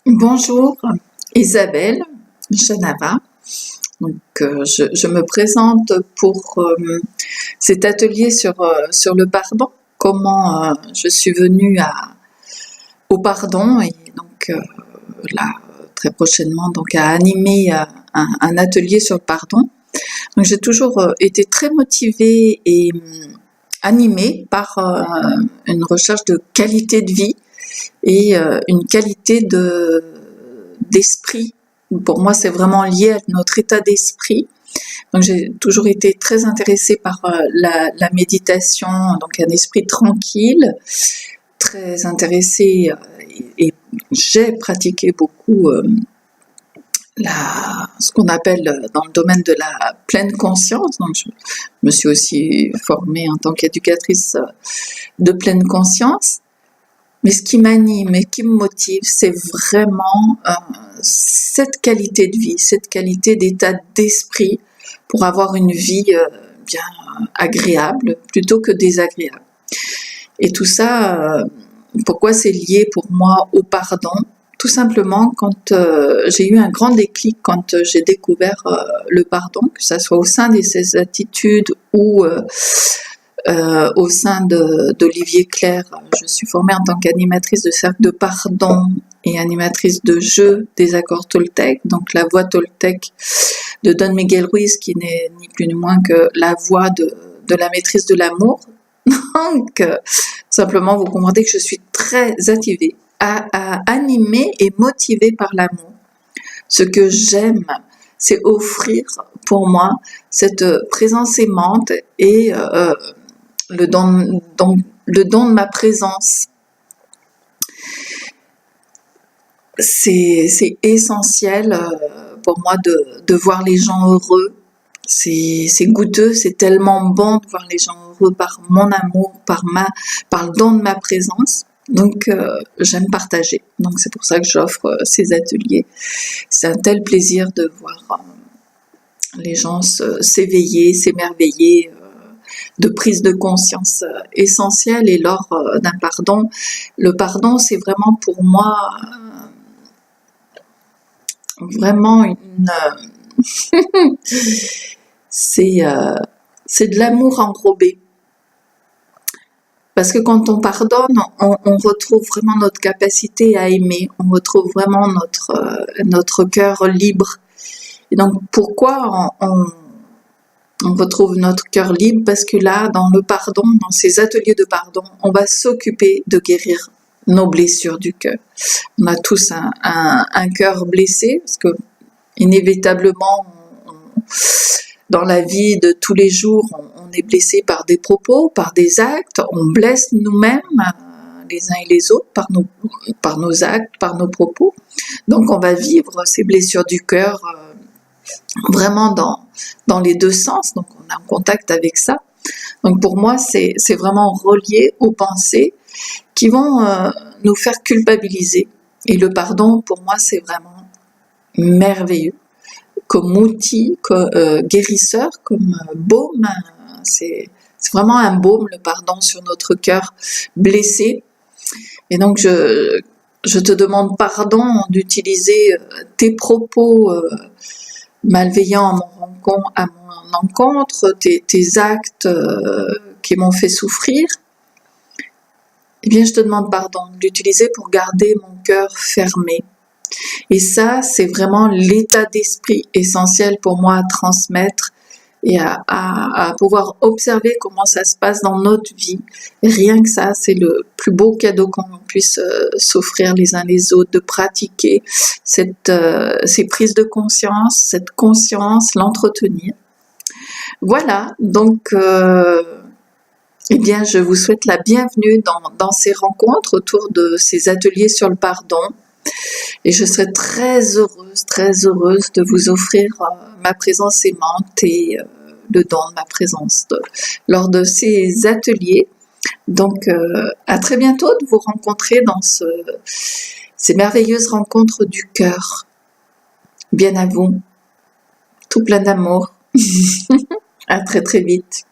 Bonjour, Isabelle Janava. Je me présente pour cet atelier sur le pardon, comment je suis venue au pardon et là très prochainement à animer un atelier sur le pardon. Donc j'ai toujours été très motivée et animée par une recherche de qualité de vie et une qualité d'esprit. Pour moi, c'est vraiment lié à notre état d'esprit. Donc, j'ai toujours été très intéressée par la méditation, donc un esprit tranquille, très intéressée et j'ai pratiqué beaucoup ce qu'on appelle dans le domaine de la pleine conscience. Donc, je me suis aussi formée en tant qu'éducatrice de pleine conscience. Mais ce qui m'anime et qui me motive, c'est vraiment cette qualité de vie, cette qualité d'état d'esprit pour avoir une vie bien agréable plutôt que désagréable. Et tout ça, pourquoi c'est lié pour moi au pardon? Tout simplement quand j'ai eu un grand déclic, quand j'ai découvert le pardon, que ça soit au sein de ces attitudes ou au sein d'Olivier Claire, je suis formée en tant qu'animatrice de cercle de pardon et animatrice de jeu des accords Toltec, donc la voix Toltec de Don Miguel Ruiz, qui n'est ni plus ni moins que la voix de la maîtrise de l'amour. Donc, simplement, vous comprenez que je suis très activée, animée et motivée par l'amour. Ce que j'aime, c'est offrir pour moi cette présence aimante et le don de ma présence. C'est essentiel pour moi de voir les gens heureux. C'est goûteux, c'est tellement bon de voir les gens heureux par mon amour, par le don de ma présence. Donc j'aime partager. Donc c'est pour ça que j'offre ces ateliers. C'est un tel plaisir de voir les gens s'éveiller, s'émerveiller, de prise de conscience essentielle. Et lors d'un pardon, le pardon, c'est vraiment pour moi vraiment c'est de l'amour enrobé. Parce que quand on pardonne, on retrouve vraiment notre capacité à aimer, on retrouve vraiment notre cœur libre. Et donc pourquoi on retrouve notre cœur libre? Parce que là, dans le pardon, dans ces ateliers de pardon, on va s'occuper de guérir nos blessures du cœur. On a tous un cœur blessé, parce que inévitablement, dans la vie de tous les jours, on est blessé par des propos, par des actes, on blesse nous-mêmes, les uns et les autres, par nos actes, par nos propos. Donc on va vivre ces blessures du cœur vraiment dans les deux sens, donc on est en contact avec ça. Donc pour moi, c'est vraiment relié aux pensées qui vont nous faire culpabiliser. Et le pardon, pour moi, c'est vraiment merveilleux. Comme outil, guérisseur, comme baume, c'est vraiment un baume, le pardon, sur notre cœur blessé. Et donc je te demande pardon d'utiliser tes propos malveillants à mon encontre, tes actes qui m'ont fait souffrir. Eh bien, je te demande pardon d'utiliser pour garder mon cœur fermé. Et ça, c'est vraiment l'état d'esprit essentiel pour moi à transmettre et à pouvoir observer comment ça se passe dans notre vie. Et rien que ça, c'est le plus beau cadeau qu'on puisse s'offrir les uns les autres, de pratiquer ces prises de conscience, cette conscience, l'entretenir. Voilà, donc eh bien, je vous souhaite la bienvenue dans ces rencontres autour de ces ateliers sur le pardon. Et je serai très heureuse de vous offrir ma présence aimante et le don de ma présence lors de ces ateliers. Donc, à très bientôt de vous rencontrer dans ces merveilleuses rencontres du cœur. Bien à vous, tout plein d'amour. À très très vite.